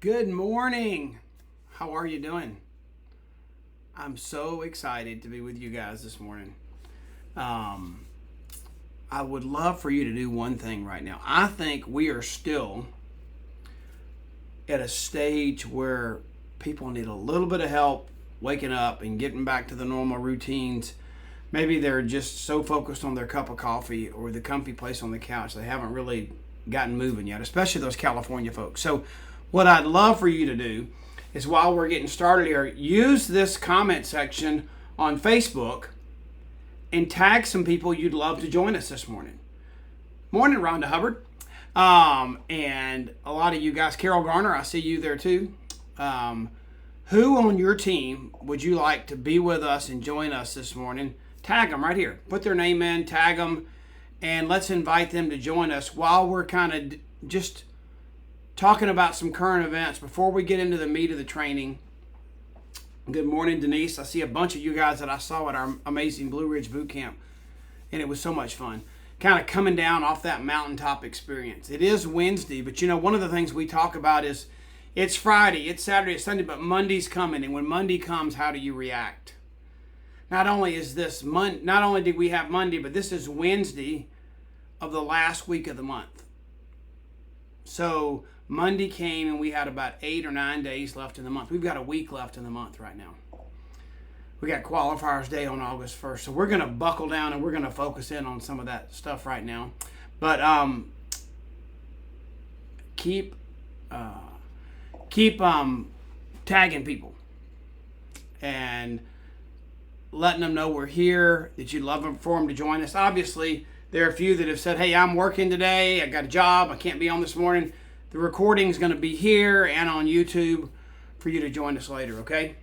Good morning. How are you doing? I'm so excited to be with you guys this morning. I would love for you to do one thing right now. I think we are still at a stage where people need a little bit of help waking up and getting back to the normal routines. Maybe they're just so focused on their cup of coffee or the comfy place on the couch they haven't really gotten moving yet, especially those California folks. So what I'd love for you to do is, while we're getting started here, use this comment section on Facebook and tag some people you'd love to join us this morning. Morning, Rhonda Hubbard. And a lot of you guys, Carol Garner, I see you there too. Who on your team would you like to be with us and join us this morning? Tag them right here. Put their name in, tag them, and let's invite them to join us while we're kind of just talking about some current events before we get into the meat of the training. Good morning, Denise. I see a bunch of you guys that I saw at our amazing Blue Ridge Bootcamp, and it was so much fun. Kind of coming down off that mountaintop experience. It is Wednesday, but you know, one of the things we talk about is it's Friday, it's Saturday, it's Sunday, but Monday's coming, and when Monday comes, how do you react? Not only did we have Monday, but this is Wednesday of the last week of the month. So Monday came and we had about 8 or 9 days left in the month. We've got a week left in the month right now. We got Qualifiers Day on August 1st. So we're going to buckle down and we're going to focus in on some of that stuff right now. But keep tagging people and letting them know we're here, that you'd love for them to join us. Obviously, there are a few that have said, hey, I'm working today, I got a job, I can't be on this morning. The recording is going to be here and on YouTube for you to join us later, okay?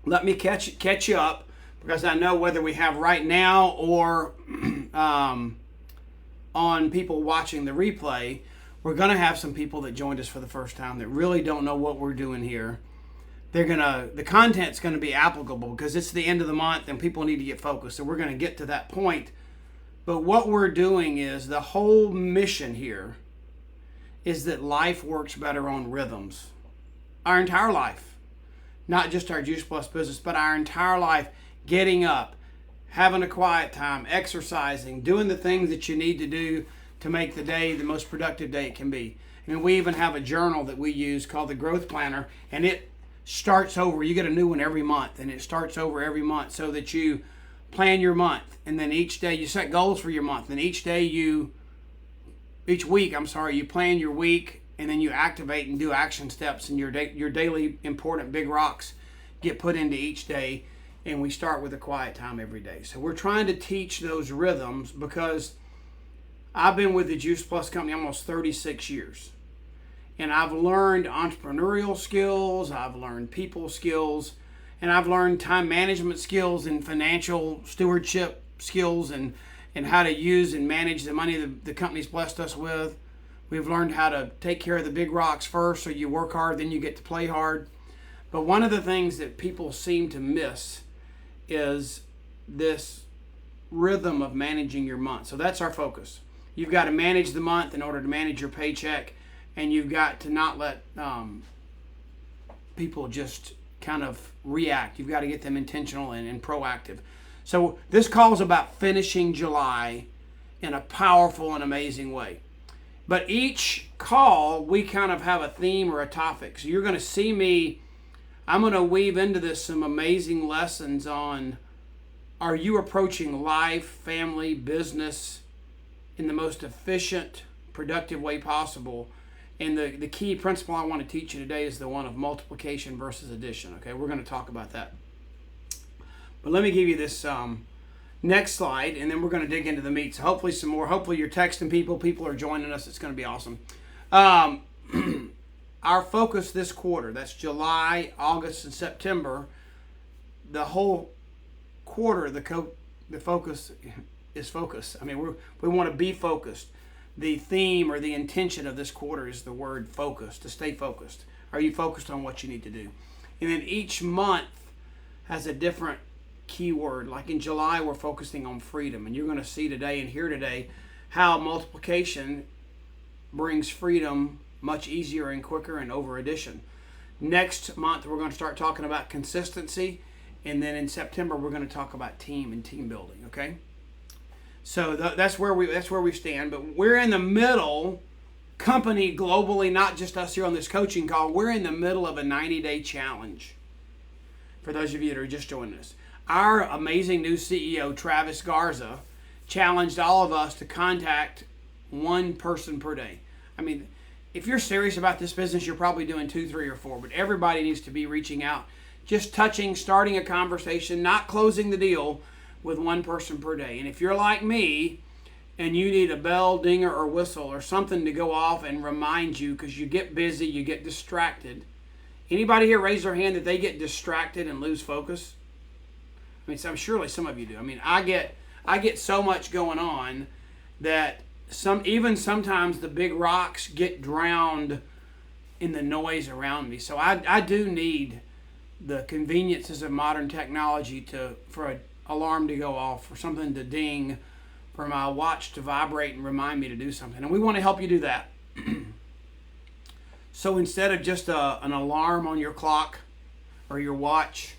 Let me catch you up, because I know whether we have right now or on people watching the replay, we're going to have some people that joined us for the first time that really don't know what we're doing here. The content's going to be applicable because it's the end of the month and people need to get focused. So we're going to get to that point. But what we're doing is, the whole mission here is that life works better on rhythms. Our entire life, not just our Juice Plus business, but our entire life, getting up, having a quiet time, exercising, doing the things that you need to do to make the day the most productive day it can be. And we even have a journal that we use called the Growth Planner, and it starts over. You get a new one every month, and it starts over every month so that you plan your month, and then each day you set goals for your month, and each week, you plan your week, and then you activate and do action steps, and your daily important big rocks get put into each day, and we start with a quiet time every day. So we're trying to teach those rhythms, because I've been with the Juice Plus company almost 36 years. And I've learned entrepreneurial skills, I've learned people skills, and I've learned time management skills and financial stewardship skills, and how to use and manage the money the company's blessed us with. We've learned how to take care of the big rocks first, so you work hard, then you get to play hard. But one of the things that people seem to miss is this rhythm of managing your month. So that's our focus. You've got to manage the month in order to manage your paycheck, and you've got to not let people just kind of react. You've got to get them intentional and proactive. So this call is about finishing July in a powerful and amazing way. But each call, we kind of have a theme or a topic. So you're going to see me, I'm going to weave into this some amazing lessons on, are you approaching life, family, business in the most efficient, productive way possible? And the key principle I want to teach you today is the one of multiplication versus addition. Okay, we're going to talk about that. But let me give you this next slide, and then we're going to dig into the meat. So hopefully some more. Hopefully you're texting people. People are joining us. It's going to be awesome. Our focus this quarter, that's July, August, and September, the whole quarter, the focus is focus. I mean, we want to be focused. The theme or the intention of this quarter is the word focus, to stay focused. Are you focused on what you need to do? And then each month has a different keyword. Like in July, we're focusing on freedom. And you're going to see today and hear today how multiplication brings freedom much easier and quicker and over addition. Next month, we're going to start talking about consistency. And then in September, we're going to talk about team and team building, okay? So that's where we stand. But we're in the middle, company globally, not just us here on this coaching call. We're in the middle of a 90-day challenge. For those of you that are just joining us, our amazing new CEO, Travis Garza, challenged all of us to contact one person per day. I mean, if you're serious about this business, you're probably doing 2, 3, or 4, but everybody needs to be reaching out, just touching, starting a conversation, not closing the deal with one person per day. And if you're like me and you need a bell, dinger, or whistle or something to go off and remind you because you get busy, you get distracted. Anybody here raise their hand that they get distracted and lose focus? I mean, surely some of you do. I mean, I get so much going on that sometimes the big rocks get drowned in the noise around me. So I do need the conveniences of modern technology for an alarm to go off, for something to ding, for my watch to vibrate and remind me to do something. And we want to help you do that. So instead of just an alarm on your clock or your watch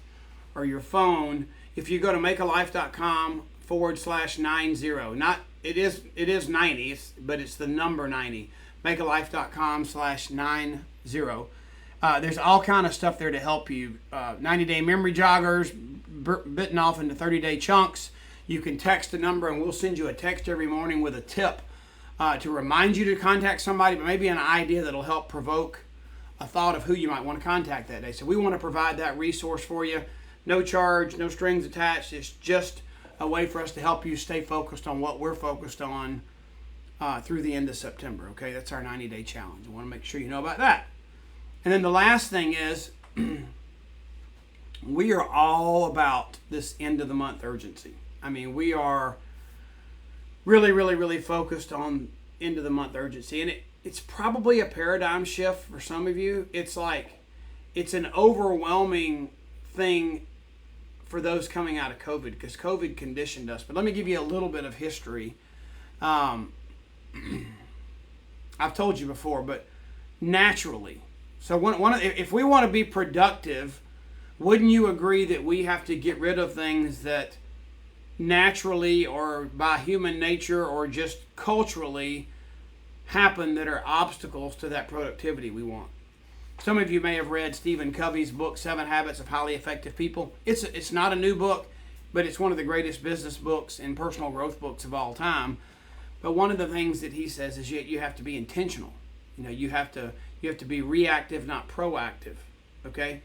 or your phone, if you go to makealife.com/90, it is 90, but it's the number 90. Makealife.com/90. There's all kind of stuff there to help you. 90-day memory joggers, bitten off into 30-day chunks. You can text a number and we'll send you a text every morning with a tip to remind you to contact somebody, but maybe an idea that'll help provoke a thought of who you might want to contact that day. So we want to provide that resource for you. No charge, no strings attached. It's just a way for us to help you stay focused on what we're focused on through the end of September. Okay, that's our 90-day challenge. I want to make sure you know about that. And then the last thing is we are all about this end of the month urgency. I mean, we are really, really, really focused on end of the month urgency. And it's probably a paradigm shift for some of you. It's an overwhelming thing for those coming out of COVID because COVID conditioned us. But let me give you a little bit of history. I've told you before, but naturally. So if we want to be productive, wouldn't you agree that we have to get rid of things that naturally or by human nature or just culturally happen that are obstacles to that productivity we want? Some of you may have read Stephen Covey's book, 7 Habits of Highly Effective People. It's not a new book, but it's one of the greatest business books and personal growth books of all time. But one of the things that he says is you have to be intentional. You have to be reactive, not proactive. Okay?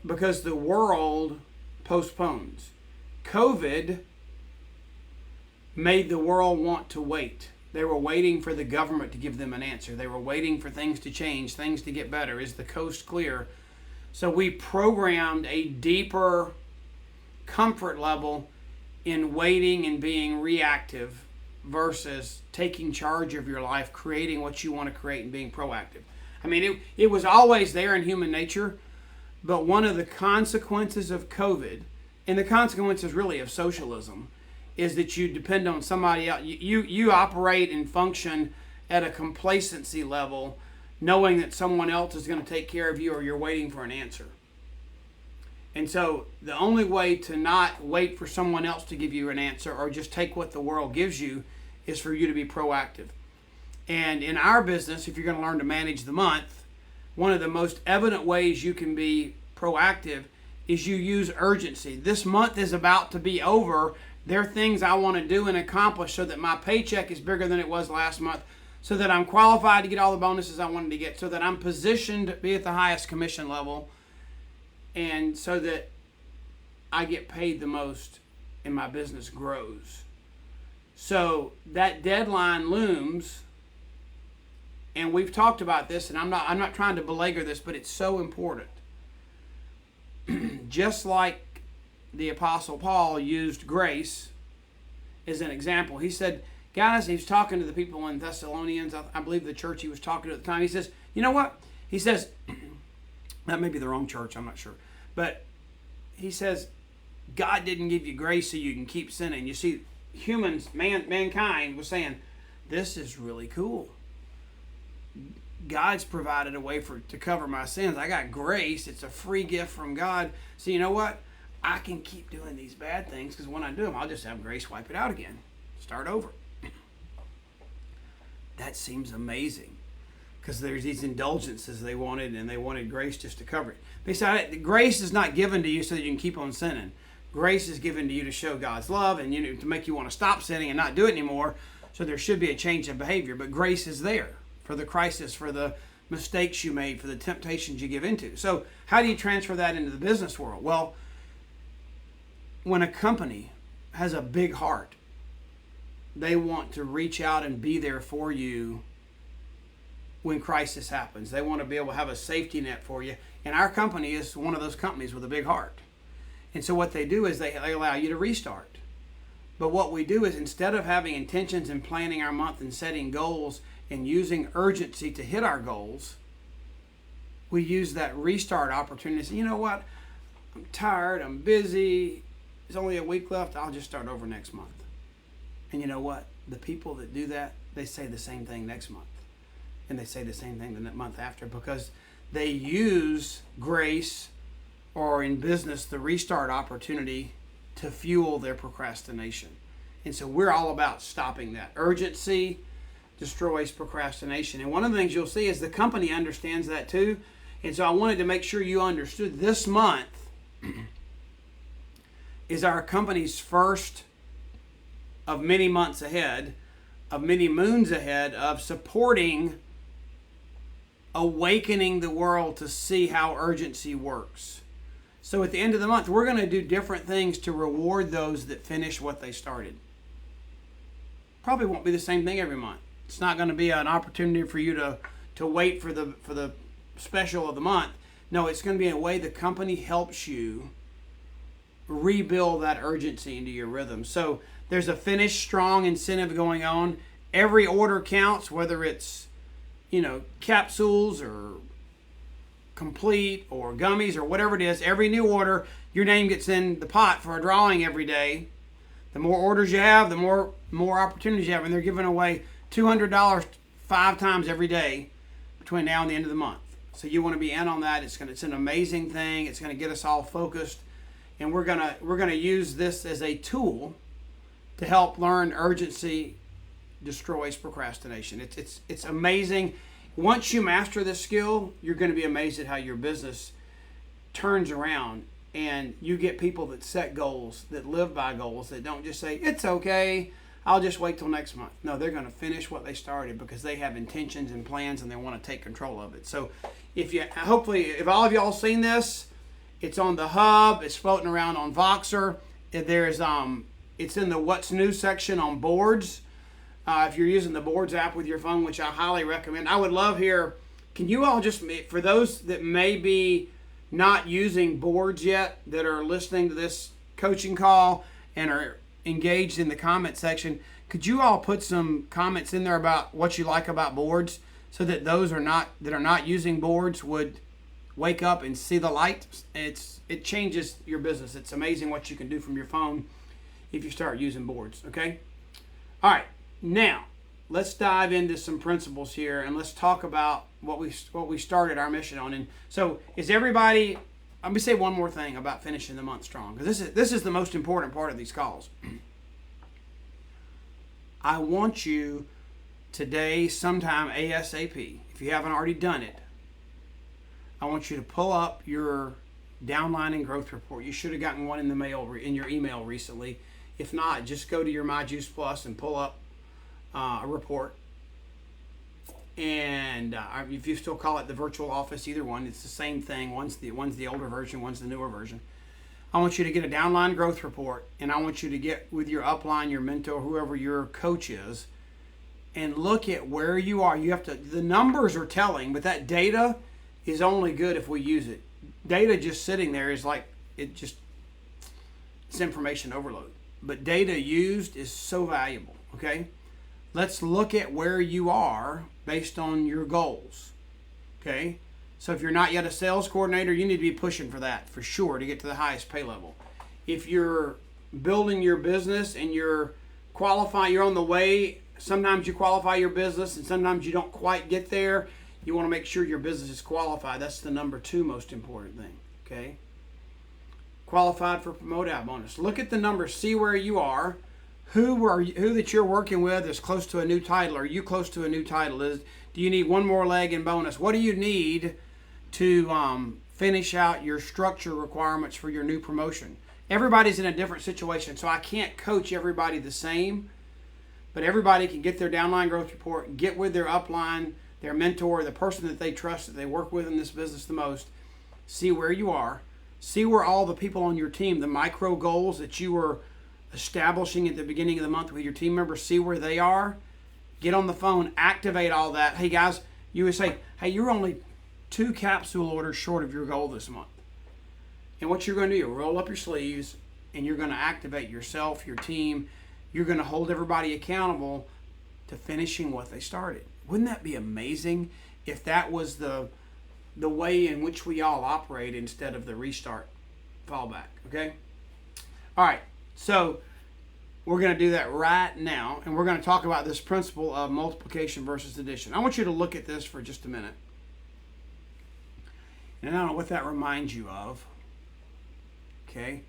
Because the world postpones. COVID made the world want to wait. They were waiting for the government to give them an answer. They were waiting for things to change, things to get better. Is the coast clear? So we programmed a deeper comfort level in waiting and being reactive versus taking charge of your life, creating what you want to create and being proactive. I mean, it was always there in human nature, but one of the consequences of COVID, and the consequences really of socialism, is that you depend on somebody else. You operate and function at a complacency level, knowing that someone else is going to take care of you or you're waiting for an answer. And so the only way to not wait for someone else to give you an answer or just take what the world gives you is for you to be proactive. And in our business, if you're going to learn to manage the month, one of the most evident ways you can be proactive is you use urgency. This month is about to be over. There are things I want to do and accomplish so that my paycheck is bigger than it was last month, so that I'm qualified to get all the bonuses I wanted to get, so that I'm positioned to be at the highest commission level, and so that I get paid the most and my business grows. So that deadline looms, and we've talked about this, and I'm not trying to belabor this, but it's so important. Just like the Apostle Paul used grace as an example. He said, guys, he was talking to the people in Thessalonians, I believe the church he was talking to at the time. He says, you know what? He says, that may be the wrong church, I'm not sure. But he says, God didn't give you grace so you can keep sinning. You see, mankind was saying, this is really cool. God's provided a way to cover my sins. I got grace. It's a free gift from God. So you know what? I can keep doing these bad things because when I do them, I'll just have grace wipe it out again. Start over. That seems amazing because there's these indulgences they wanted, and they wanted grace just to cover it. Besides, grace is not given to you so that you can keep on sinning. Grace is given to you to show God's love and to make you want to stop sinning and not do it anymore. So there should be a change of behavior. But grace is there for the crisis, for the mistakes you made, for the temptations you give into. So how do you transfer that into the business world? Well, when a company has a big heart, they want to reach out and be there for you when crisis happens. They want to be able to have a safety net for you. And our company is one of those companies with a big heart. And so what they do is they allow you to restart. But what we do is, instead of having intentions and planning our month and setting goals and using urgency to hit our goals, we use that restart opportunity to say, you know what, I'm tired, I'm busy, there's only a week left, I'll just start over next month. And you know what? The people that do that, they say the same thing next month. And they say the same thing the month after, because they use grace, or in business, the restart opportunity, to fuel their procrastination. And so we're all about stopping that. Urgency destroys procrastination. And one of the things you'll see is the company understands that too. And so I wanted to make sure you understood this month is our company's first of many months ahead, of many moons ahead, of supporting awakening the world to see how urgency works. So at the end of the month, we're going to do different things to reward those that finish what they started. Probably won't be the same thing every month. It's not going to be an opportunity for you to wait for the special of the month. No, it's going to be a way the company helps you rebuild that urgency into your rhythm. So there's a finish strong incentive going on. Every order counts, whether it's, capsules or complete or gummies or whatever it is. Every new order, your name gets in the pot for a drawing every day. The more orders you have, the more opportunities you have, and they're giving away $200 5 times every day between now and the end of the month. So you want to be in on that. It's an amazing thing. It's going to get us all focused, and we're gonna use this as a tool to help learn urgency destroys procrastination. It's amazing. Once you master this skill, you're going to be amazed at how your business turns around, and you get people that set goals, that live by goals, that don't just say, it's okay, I'll just wait till next month. No, they're going to finish what they started because they have intentions and plans and they want to take control of it. So if all of y'all seen this, it's on the hub, it's floating around on Voxer. It's in the What's New section on boards. If you're using the Boards app with your phone, which I highly recommend. I would love here, can you all just, for those that may be not using boards yet, that are listening to this coaching call and are engaged in the comment section, could you all put some comments in there about what you like about boards, so that those that are not using boards would wake up and see the light? It changes your business. It's amazing what you can do from your phone if you start using boards. Okay? All right. Now, let's dive into some principles here, and let's talk about what we started our mission on. And so, is everybody? Let me say one more thing about finishing the month strong, because this is the most important part of these calls. I want you today, sometime ASAP, if you haven't already done it, I want you to pull up your downline and growth report. You should have gotten one in the mail, in your email recently. If not, just go to your My Juice Plus and pull up a report. And if you still call it the virtual office, either one, it's the same thing. One's the older version, one's the newer version. I want you to get a downline growth report, and I want you to get with your upline, your mentor, whoever your coach is, and look at where you are. The numbers are telling, but that data is only good if we use it. Data just sitting there is like, it's information overload. But data used is so valuable, okay? Let's look at where you are based on your goals, okay? So if you're not yet a sales coordinator, you need to be pushing for that for sure to get to the highest pay level. If you're building your business and you're on the way, sometimes you qualify your business and sometimes you don't quite get there, You want to make sure your business is qualified. That's the number 2 most important thing, okay? Qualified for promote out bonus. Look at the numbers, see where you are. Who that you're working with is close to a new title? Are you close to a new title? Do you need one more leg in bonus? What do you need to finish out your structure requirements for your new promotion? Everybody's in a different situation, so I can't coach everybody the same, but everybody can get their downline growth report, get with their upline, their mentor, the person that they trust, that they work with in this business the most, see where you are, see where all the people on your team, the micro goals that you were establishing at the beginning of the month with your team members, see where they are, get on the phone, activate all that. Hey guys, you would say, hey, you're only 2 capsule orders short of your goal this month. And what you're going to do, roll up your sleeves and you're going to activate yourself, your team. You're going to hold everybody accountable to finishing what they started. Wouldn't that be amazing if that was the way in which we all operate instead of the restart fallback, okay? All right, so we're going to do that right now, and we're going to talk about this principle of multiplication versus addition. I want you to look at this for just a minute. And I don't know what that reminds you of, okay?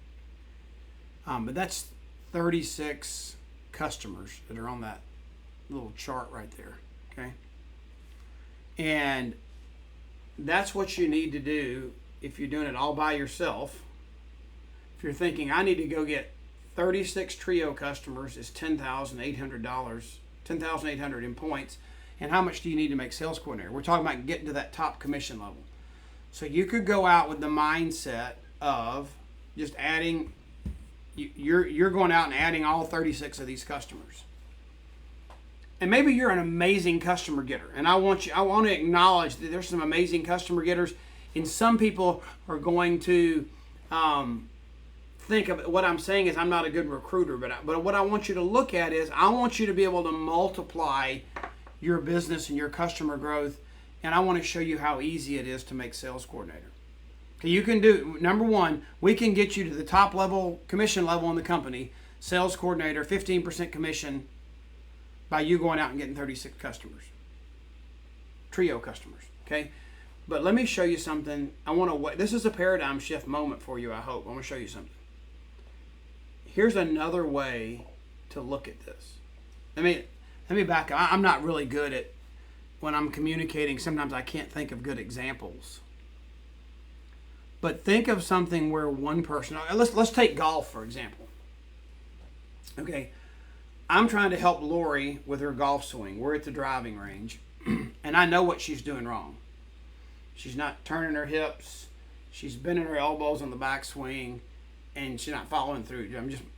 But that's 36 customers that are on that little chart right there, okay? And that's what you need to do if you're doing it all by yourself. If you're thinking, I need to go get 36 trio customers, is $10,800, $10,800 in points, and how much do you need to make sales coordinator? We're talking about getting to that top commission level. So you could go out with the mindset of just adding, you're going out and adding all 36 of these customers. And maybe you're an amazing customer getter. And I want to acknowledge that there's some amazing customer getters. And some people are going to think of what I'm saying is I'm not a good recruiter. But what I want you to look at is I want you to be able to multiply your business and your customer growth. And I want to show you how easy it is to make sales coordinator. Okay, you can do, number 1, we can get you to the top level, commission level in the company, sales coordinator, 15% commission, by you going out and getting 36 customers, trio customers, okay? But let me show you something. This is a paradigm shift moment for you, I hope. I want to show you something. Here's another way to look at this. Let me back up. I'm not really good at, when I'm communicating, sometimes I can't think of good examples. But think of something where one person, let's take golf, for example. Okay. I'm trying to help Lori with her golf swing. We're at the driving range, and I know what she's doing wrong. She's not turning her hips. She's bending her elbows on the backswing, and she's not following through.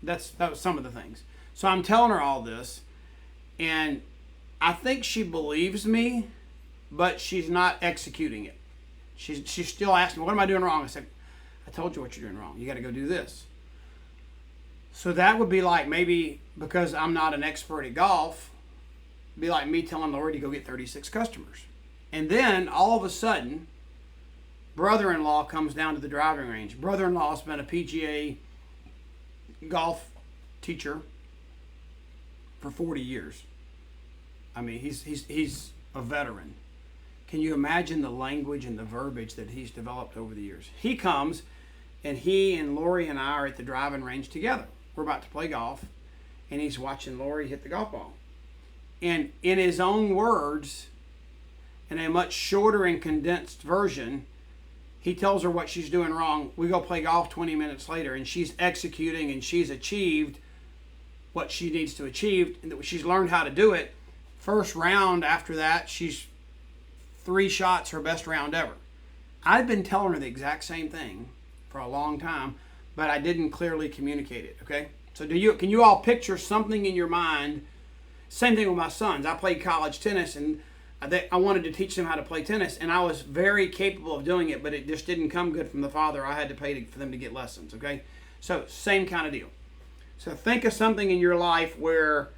That was some of the things. So I'm telling her all this, and I think she believes me, but she's not executing it. She's still asking me, what am I doing wrong? I said, I told you what you're doing wrong. You got to go do this. So that would be like, maybe because I'm not an expert at golf, be like me telling Lori to go get 36 customers. And then all of a sudden, brother-in-law comes down to the driving range. Brother-in-law's been a PGA golf teacher for 40 years. I mean, he's a veteran. Can you imagine the language and the verbiage that he's developed over the years? He comes, and he and Lori and I are at the driving range together. We're about to play golf, and he's watching Lori hit the golf ball. And in his own words, in a much shorter and condensed version, he tells her what she's doing wrong. We go play golf 20 minutes later, and she's executing, and she's achieved what she needs to achieve, and she's learned how to do it. First round after that, she's 3 shots, her best round ever. I've been telling her the exact same thing for a long time, but I didn't clearly communicate it, okay? So can you all picture something in your mind? Same thing with my sons. I played college tennis, and I wanted to teach them how to play tennis, and I was very capable of doing it, but it just didn't come good from the father. I had to pay for them to get lessons, okay? So same kind of deal. So think of something in your life where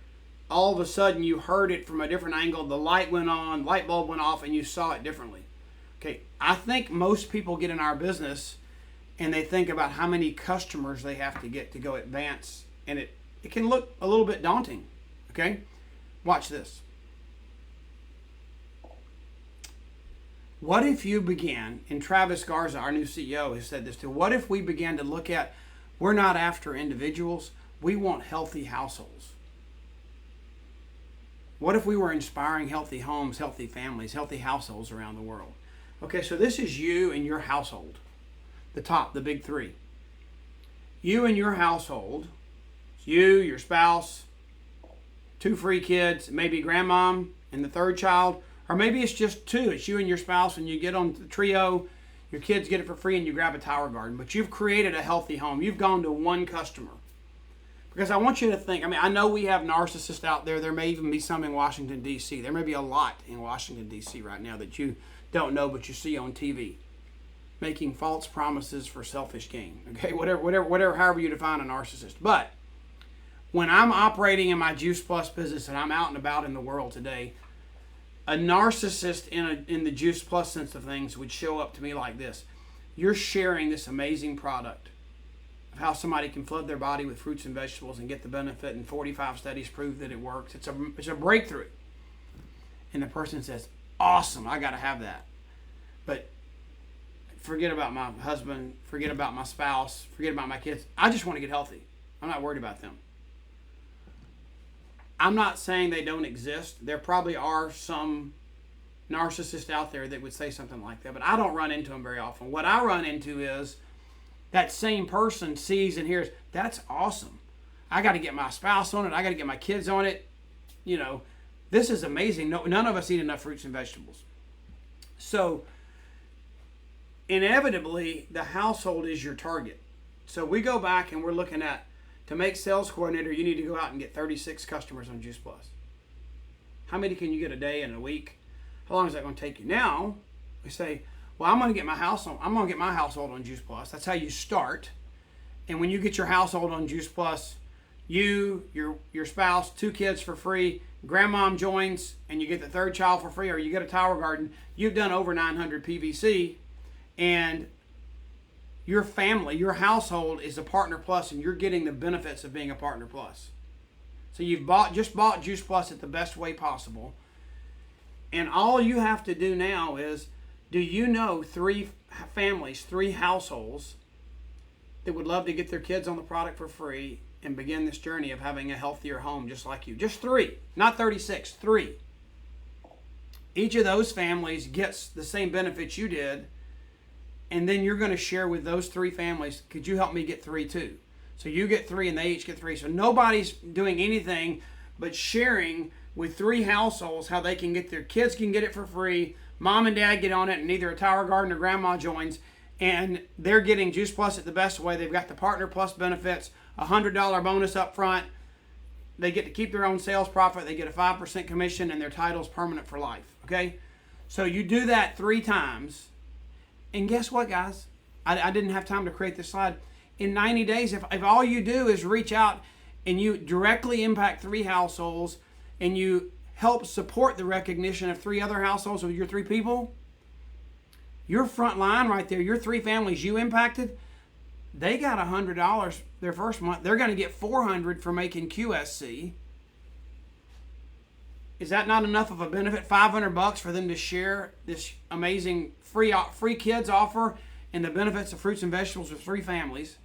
all of a sudden you heard it from a different angle, the light went on, light bulb went off, and you saw it differently. Okay, I think most people get in our business and they think about how many customers they have to get to go advance, and it can look a little bit daunting, okay? Watch this. What if you began, and Travis Garza, our new CEO, has said this too, what if we began to look at, we're not after individuals, we want healthy households. What if we were inspiring healthy homes, healthy families, healthy households around the world? Okay, so this is you and your household. The big three. You and your household, you, your spouse, 2 free kids, maybe grandmom and the third child, or maybe it's just 2. It's you and your spouse, and you get on the trio, your kids get it for free, and you grab a tower garden. But you've created a healthy home. You've gone to one customer. Because I want you to think, I know we have narcissists out there. There may even be some in Washington, D.C. There may be a lot in Washington, D.C. right now that you don't know, but you see on TV. Making false promises for selfish gain. Okay, whatever, however you define a narcissist. But when I'm operating in my Juice Plus business and I'm out and about in the world today, a narcissist in the Juice Plus sense of things would show up to me like this. You're sharing this amazing product of how somebody can flood their body with fruits and vegetables and get the benefit, and 45 studies prove that it works. It's a breakthrough. And the person says, awesome, I got to have that. But forget about my husband, forget about my spouse, forget about my kids. I just want to get healthy. I'm not worried about them. I'm not saying they don't exist. There probably are some narcissists out there that would say something like that, but I don't run into them very often. What I run into is that same person sees and hears, that's awesome. I got to get my spouse on it. I got to get my kids on it. You know, this is amazing. No, none of us eat enough fruits and vegetables. So inevitably, the household is your target. So we go back and we're looking at, to make sales coordinator, you need to go out and get 36 customers on Juice Plus. How many can you get a day and a week? How long is that going to take you? Now, we say, well, I'm going to get my household on Juice Plus. That's how you start. And when you get your household on Juice Plus, you, your spouse, 2 kids for free, grandmom joins, and you get the 3rd child for free, or you get a tower garden, you've done over 900 PVC, and your family, your household is a Partner Plus, and you're getting the benefits of being a Partner Plus. So you've just bought Juice Plus at the best way possible. And all you have to do now is, do you know 3 families, 3 households that would love to get their kids on the product for free and begin this journey of having a healthier home just like you? Just 3, not 36, 3. Each of those families gets the same benefits you did, and then you're going to share with those 3 families, could you help me get 3 too? So you get 3 and they each get 3. So nobody's doing anything but sharing with 3 households how they can get, their kids can get it for free, mom and dad get on it, and either a tower garden or grandma joins, and they're getting Juice Plus at the best way. They've got the Partner Plus benefits, a $100 bonus up front. They get to keep their own sales profit. They get a 5% commission, and their title's permanent for life. Okay? So you do that 3 times. And guess what, guys? I didn't have time to create this slide. In 90 days, if all you do is reach out and you directly impact 3 households and you help support the recognition of 3 other households with your 3 people, your front line right there, your 3 families you impacted, they got $100 their first month. They're going to get $400 for making QSC. Is that not enough of a benefit? $500 for them to share this amazing free kids offer and the benefits of fruits and vegetables with 3 families.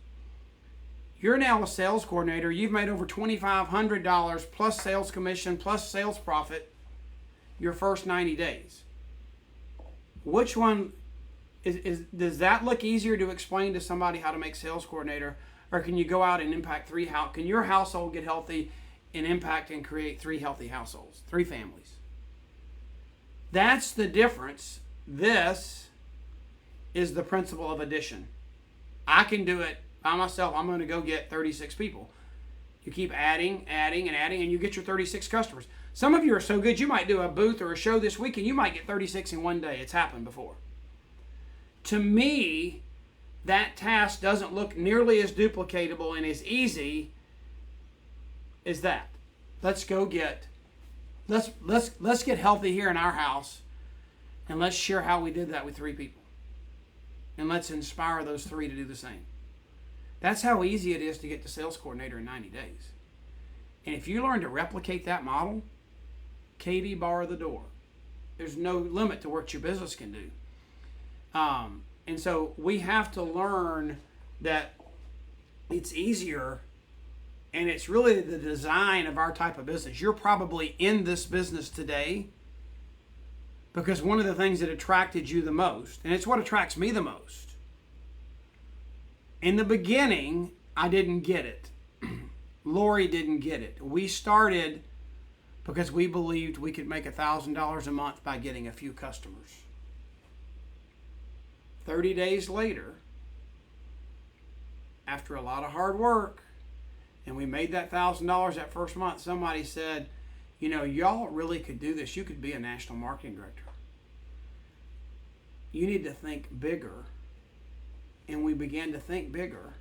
You're now a sales coordinator. You've made over $2,500 plus sales commission plus sales profit your first 90 days. Which one does that look easier to explain to somebody how to make sales coordinator, or can you go out and impact 3 can your household get healthy and impact and create 3 healthy households, 3 families? That's the difference. This is the principle of addition. I can do it by myself. I'm going to go get 36 people. You keep adding, and you get your 36 customers. Some of you are so good, you might do a booth or a show this week, and you might get 36 in one day. It's happened before. To me, that task doesn't look nearly as duplicatable and as easy as that. Let's get healthy here in our house, and let's share how we did that with 3 people. And let's inspire those 3 to do the same. That's how easy it is to get to sales coordinator in 90 days. And if you learn to replicate that model, Katie bar the door. there's no limit to what your business can do. And so we have to learn that it's easier, and it's really the design of our type of business. You're probably in this business today because one of the things that attracted you the most, and it's what attracts me the most. In the beginning, I didn't get it. Lori didn't get it. We started because we believed we could make $1,000 a month by getting a few customers. 30 days later, after a lot of hard work, and we made that $1,000 that first month, somebody said, you know, y'all really could do this. You could be a national marketing director. You need to think bigger. And we began to think bigger.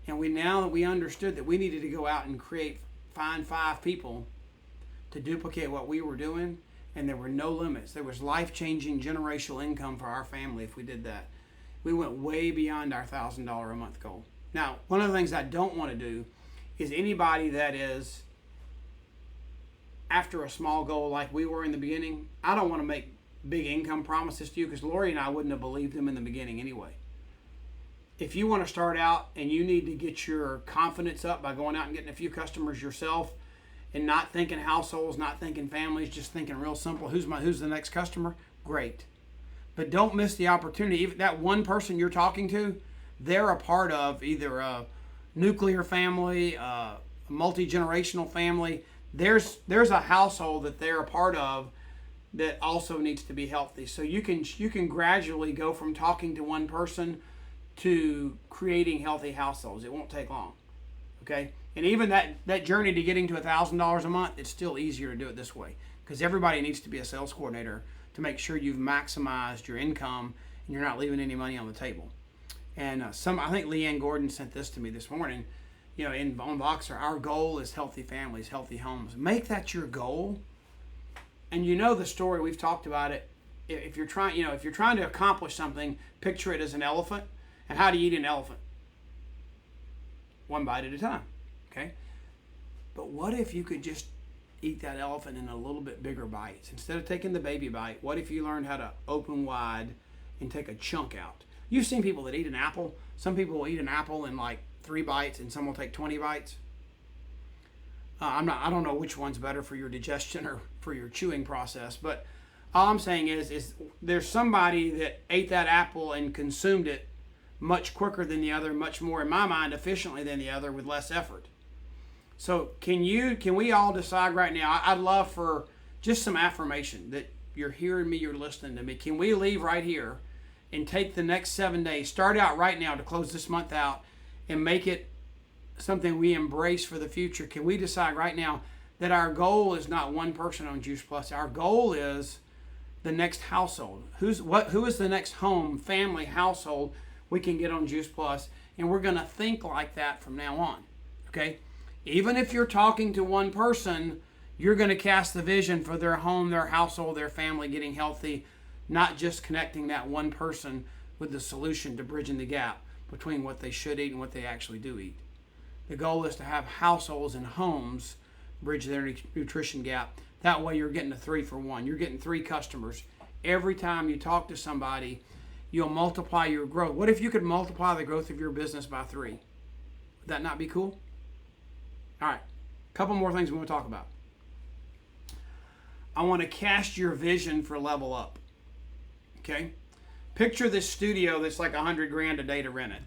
And now that we understood that we needed to go out and find 5 people to duplicate what we were doing, and there were no limits. There was life-changing generational income for our family if we did that. We went way beyond our $1,000 a month goal. Now, one of the things I don't want to do is anybody that is after a small goal like we were in the beginning, I don't want to make big income promises to you because Lori and I wouldn't have believed them in the beginning anyway. If you want to start out and you need to get your confidence up by going out and getting a few customers yourself and not thinking households, not thinking families, just thinking real simple, who's the next customer? Great. But don't miss the opportunity. Even that one person you're talking to, they're a part of either a nuclear family, a multi-generational family. There's a household that they're a part of that also needs to be healthy. So you can gradually go from talking to one person to creating healthy households. It won't take long. Okay? And even that journey to getting to $1,000 a month, it's still easier to do it this way because everybody needs to be a sales coordinator to make sure you've maximized your income and you're not leaving any money on the table. And I think Leanne Gordon sent this to me this morning. You know, on Voxer, our goal is healthy families, healthy homes. Make that your goal. And you know the story, we've talked about it. If you're trying to accomplish something, picture it as an elephant. And how do you eat an elephant? One bite at a time. Okay? But what if you could just eat that elephant in a little bit bigger bites? Instead of taking the baby bite, what if you learned how to open wide and take a chunk out? You've seen people that eat an apple. Some people will eat an apple in like 3 bites, and some will take 20 bites. I don't know which one's better for your digestion or for your chewing process, but all I'm saying is there's somebody that ate that apple and consumed it much quicker than the other, much more, in my mind, efficiently than the other with less effort. So can we all decide right now? I'd love for just some affirmation that you're hearing me, you're listening to me. Can we leave right here and take the next 7 days, start out right now to close this month out and make it something we embrace for the future? Can we decide right now that our goal is not one person on Juice Plus? Our goal is the next household. Who is the next home, family, household we can get on Juice Plus? And we're going to think like that from now on. Okay? Even if you're talking to one person, you're going to cast the vision for their home, their household, their family getting healthy, not just connecting that one person with the solution to bridging the gap between what they should eat and what they actually do eat. The goal is to have households and homes bridge their nutrition gap. That way you're getting a 3 for 1. You're getting 3 customers. Every time you talk to somebody, you'll multiply your growth. What if you could multiply the growth of your business by 3? Would that not be cool? All right, a couple more things we want to talk about. I want to cast your vision for Level Up. Okay? Picture this studio that's like $100,000 a day to rent it,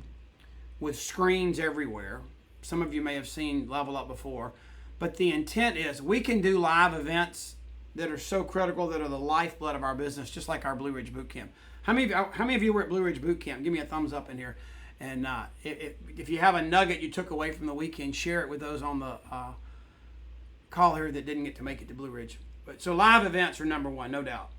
with screens everywhere. Some of you may have seen Level Up before, but the intent is we can do live events that are so critical, that are the lifeblood of our business, just like our Blue Ridge Bootcamp. How many of you were at Blue Ridge Bootcamp? Give me a thumbs up in here. And if you have a nugget you took away from the weekend, share it with those on the call here that didn't get to make it to Blue Ridge. So live events are number one, no doubt.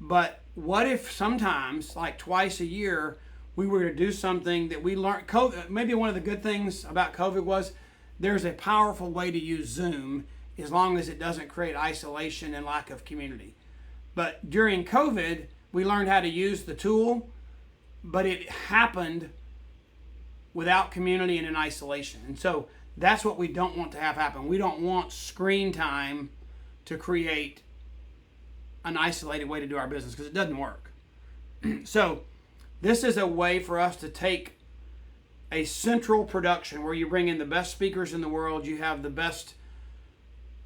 But what if sometimes, like twice a year, we were to do something that we learned? Maybe one of the good things about COVID was there's a powerful way to use Zoom as long as it doesn't create isolation and lack of community. But during COVID, we learned how to use the tool, but it happened without community and in isolation. And so that's what we don't want to have happen. We don't want screen time to create an isolated way to do our business because it doesn't work. So this is a way for us to take a central production where you bring in the best speakers in the world, you have the best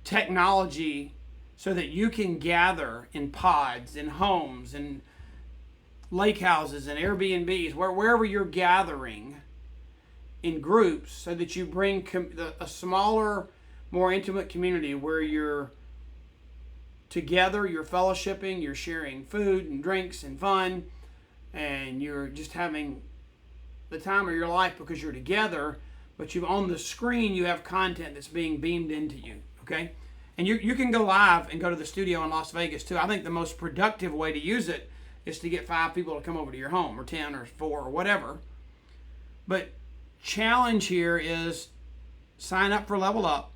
technology so that you can gather in pods, in homes, in lake houses, and Airbnbs, wherever you're gathering in groups, so that you bring a smaller, more intimate community where you're together, you're fellowshipping, you're sharing food and drinks and fun, and you're just having the time of your life because you're together, but on the screen you have content that's being beamed into you, okay? And you can go live and go to the studio in Las Vegas too. I think the most productive way to use it is to get 5 people to come over to your home, or 10 or 4 or whatever. But challenge here is sign up for Level Up,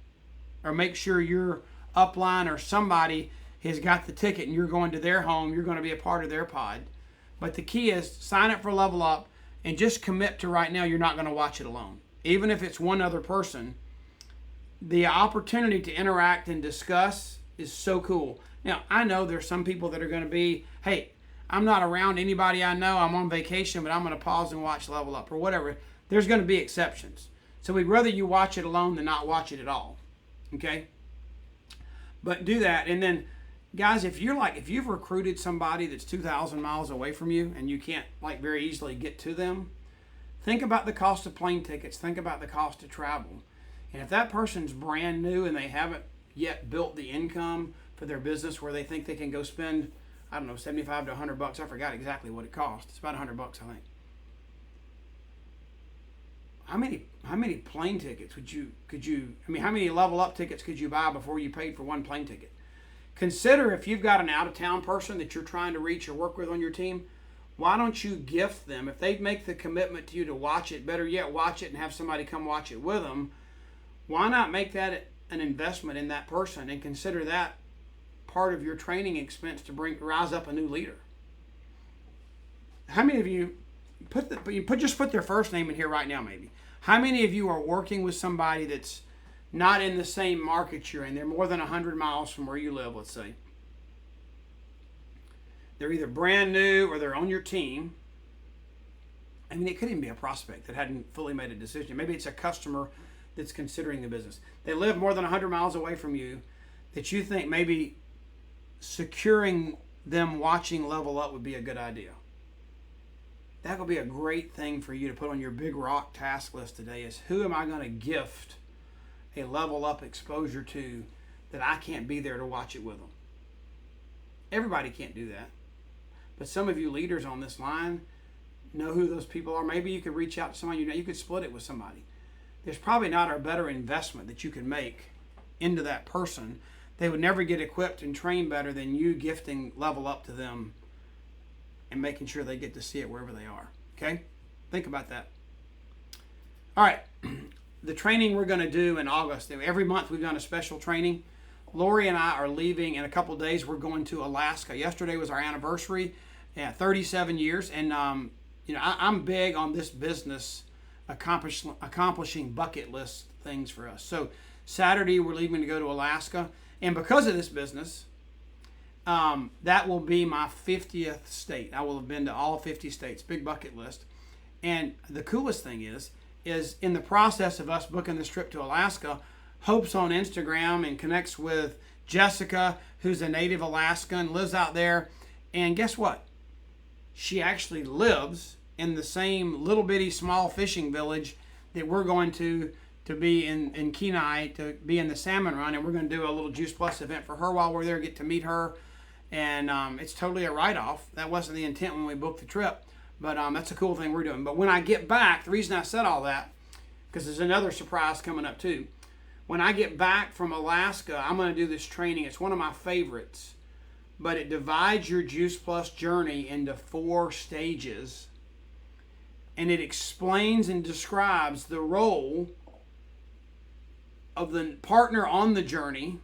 or make sure your upline or somebody has got the ticket and you're going to their home, you're going to be a part of their pod. But the key is sign up for Level Up and just commit to right now you're not going to watch it alone. Even if it's one other person, the opportunity to interact and discuss is so cool. Now, I know there's some people that are going to be, hey, I'm not around anybody I know, I'm on vacation, but I'm going to pause and watch Level Up or whatever. There's going to be exceptions. So we'd rather you watch it alone than not watch it at all. Okay? But do that. And then, guys, if you've recruited somebody that's 2,000 miles away from you and you can't very easily get to them, think about the cost of plane tickets. Think about the cost of travel. And if that person's brand new and they haven't yet built the income for their business where they think they can go spend, I don't know, $75 to $100. I forgot exactly what it cost. It's about $100, I think. How many plane tickets how many Level Up tickets could you buy before you paid for one plane ticket? Consider if you've got an out-of-town person that you're trying to reach or work with on your team, why don't you gift them? If they make the commitment to you to watch it, better yet, watch it and have somebody come watch it with them, why not make that an investment in that person and consider that part of your training expense to rise up a new leader? How many of you just put their first name in here right now maybe? How many of you are working with somebody that's not in the same market you're in? They're more than 100 miles from where you live, let's say. They're either brand new or they're on your team. I mean, it could even be a prospect that hadn't fully made a decision. Maybe it's a customer that's considering the business. They live more than 100 miles away from you, that you think maybe securing them watching Level Up would be a good idea. That would be a great thing for you to put on your big rock task list today, is who am I going to gift a Level Up exposure to that I can't be there to watch it with them? Everybody can't do that. But some of you leaders on this line know who those people are. Maybe you could reach out to somebody you could split it with somebody. There's probably not a better investment that you can make into that person. They would never get equipped and trained better than you gifting Level Up to them and making sure they get to see it wherever they are. Okay? Think about that. All right. The training we're going to do in August. Every month we've done a special training. Lori and I are leaving in a couple days. We're going to Alaska. Yesterday was our anniversary. 37 years. And, I'm big on this business accomplishing bucket list things for us. So Saturday we're leaving to go to Alaska. And because of this business, that will be my 50th state. I will have been to all 50 states. Big bucket list. And the coolest thing is in the process of us booking this trip to Alaska, Hope's on Instagram and connects with Jessica, who's a native Alaskan, lives out there. And guess what? She actually lives in the same little bitty small fishing village that we're going to be in Kenai, to be in the salmon run. And we're going to do a little Juice Plus event for her while we're there, get to meet her. And it's totally a write-off. That wasn't the intent when we booked the trip. But that's a cool thing we're doing. But when I get back, the reason I said all that, because there's another surprise coming up too. When I get back from Alaska, I'm going to do this training. It's one of my favorites. But it divides your Juice Plus journey into 4 stages. And it explains and describes the role of the partner on the journey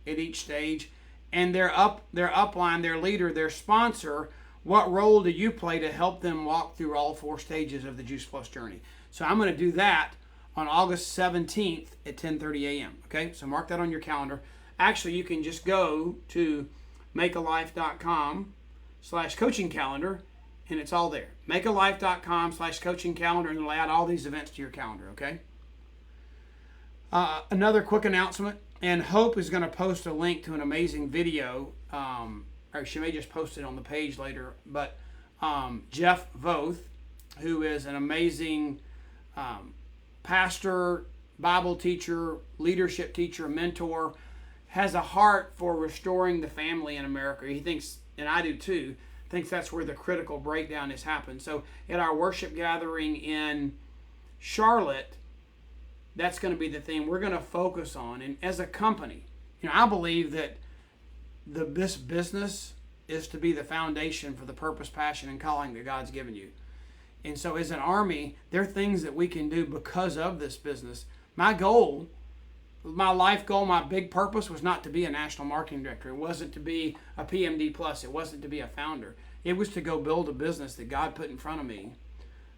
at each stage, and their upline, their leader, their sponsor. What role do you play to help them walk through all 4 stages of the Juice Plus journey? So I'm going to do that on August 17th at 10:30 a.m. Okay, so mark that on your calendar. Actually, you can just go to makealife.com/coaching calendar, and it's all there. Makealife.com/coaching calendar, and it'll add all these events to your calendar, okay? Another quick announcement, and Hope is going to post a link to an amazing video, or she may just post it on the page later, but Jeff Voth, who is an amazing pastor, Bible teacher, leadership teacher, mentor, has a heart for restoring the family in America. He thinks, and I do too, thinks that's where the critical breakdown has happened. So at our worship gathering in Charlotte, that's going to be the thing we're going to focus on. And as a company, I believe that this business is to be the foundation for the purpose, passion, and calling that God's given you. And so as an army, there are things that we can do because of this business. My goal, my life goal, my big purpose was not to be a national marketing director. It wasn't to be a PMD plus. It wasn't to be a founder. It was to go build a business that God put in front of me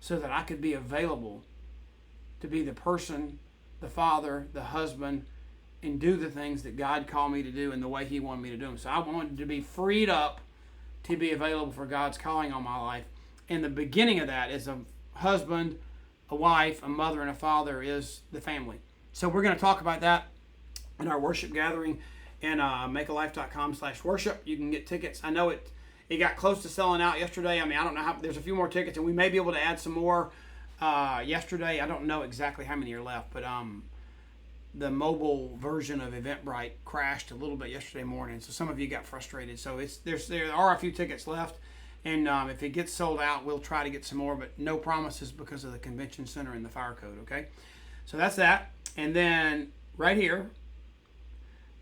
so that I could be available to be the person, the father, the husband, and do the things that God called me to do in the way He wanted me to do them. So I wanted to be freed up to be available for God's calling on my life. And the beginning of that is a husband, a wife, a mother, and a father is the family. So we're going to talk about that in our worship gathering and makealife.com/worship. You can get tickets. I know it got close to selling out yesterday. I don't know how, there's a few more tickets, and we may be able to add some more yesterday. I don't know exactly how many are left, but the mobile version of Eventbrite crashed a little bit yesterday morning, so some of you got frustrated. So there are a few tickets left, and if it gets sold out, we'll try to get some more, but no promises because of the convention center and the fire code, okay? So that's that. And then right here,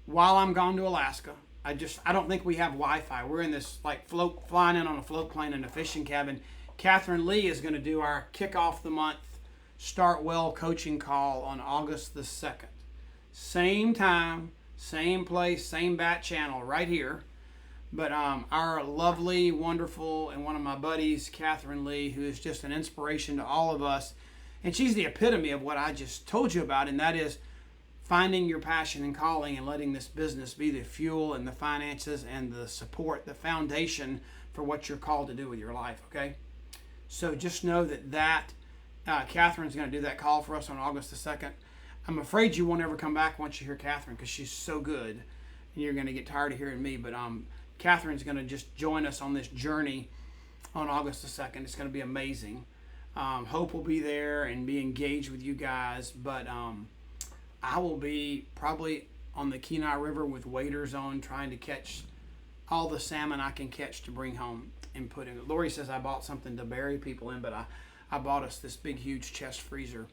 while I'm gone to Alaska, I don't think we have Wi-Fi. We're in this flying in on a float plane in a fishing cabin. Catherine Lee is going to do our kickoff the month Start Well coaching call on August the 2nd. Same time, same place, same bat channel right here. But our lovely, wonderful, and one of my buddies, Catherine Lee, who is just an inspiration to all of us. And she's the epitome of what I just told you about, and that is finding your passion and calling and letting this business be the fuel and the finances and the support, the foundation for what you're called to do with your life, okay? So just know that Catherine's going to do that call for us on August the 2nd. I'm afraid you won't ever come back once you hear Catherine because she's so good and you're going to get tired of hearing me. But Catherine's going to just join us on this journey on August the 2nd. It's going to be amazing. Hope will be there and be engaged with you guys. But I will be probably on the Kenai River with waders on trying to catch all the salmon I can catch to bring home and put in. Lori says I bought something to bury people in, but I bought us this big, huge chest freezer.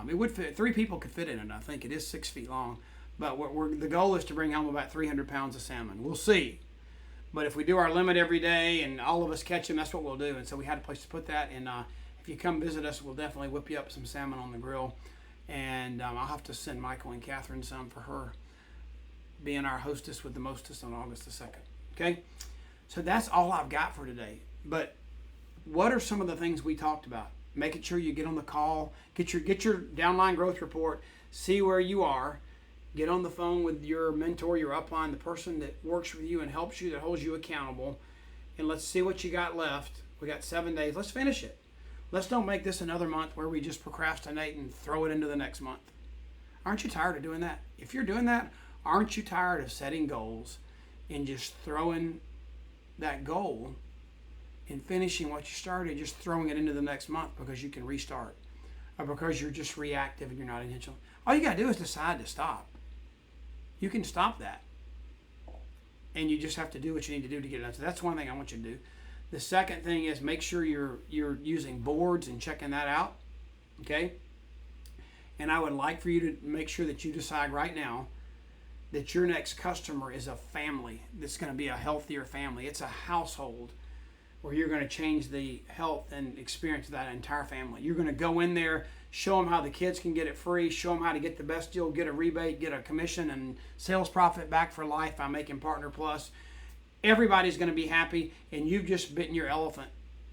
It would fit. 3 people could fit in it, I think. It is 6 feet long. But the goal is to bring home about 300 pounds of salmon. We'll see. But if we do our limit every day and all of us catch them, that's what we'll do. And so we had a place to put that. And if you come visit us, we'll definitely whip you up some salmon on the grill. And I'll have to send Michael and Catherine some for her being our hostess with the mostest on August the 2nd. Okay? So that's all I've got for today. But what are some of the things we talked about? Making sure you get on the call, get your downline growth report, see where you are, get on the phone with your mentor, your upline, the person that works with you and helps you, that holds you accountable, and let's see what you got left. We got 7 days. Let's finish it. Let's don't make this another month where we just procrastinate and throw it into the next month. Aren't you tired of doing that? If you're doing that, aren't you tired of setting goals and just throwing that goal and finishing what you started, just throwing it into the next month because you can restart or because you're just reactive and you're not intentional? All you got to do is decide to stop. You can stop that. And you just have to do what you need to do to get it done. So that's one thing I want you to do. The second thing is make sure you're using boards and checking that out. Okay? And I would like for you to make sure that you decide right now that your next customer is a family that's going to be a healthier family. It's a household where you're going to change the health and experience of that entire family. You're going to go in there, show them how the kids can get it free, show them how to get the best deal, get a rebate, get a commission and sales profit back for life by making Partner Plus. Everybody's going to be happy, and you've just bitten your elephant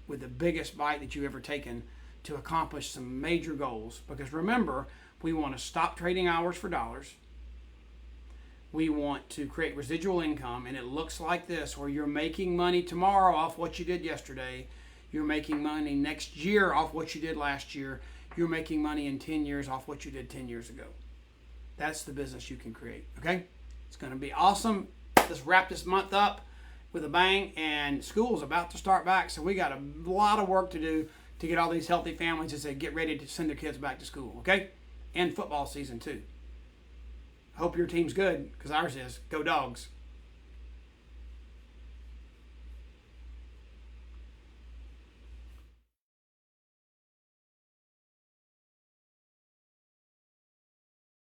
with the biggest bite that you've ever taken to accomplish some major goals. Because remember, we want to stop trading hours for dollars. We want to create residual income, and it looks like this, where you're making money tomorrow off what you did yesterday. You're making money next year off what you did last year. You're making money in 10 years off what you did 10 years ago. That's the business you can create, okay? It's going to be awesome. Let's wrap this month up with a bang, and school's about to start back, so we got a lot of work to do to get all these healthy families as they get ready to send their kids back to school, okay? And football season too. Hope your team's good, because ours is. Go Dogs.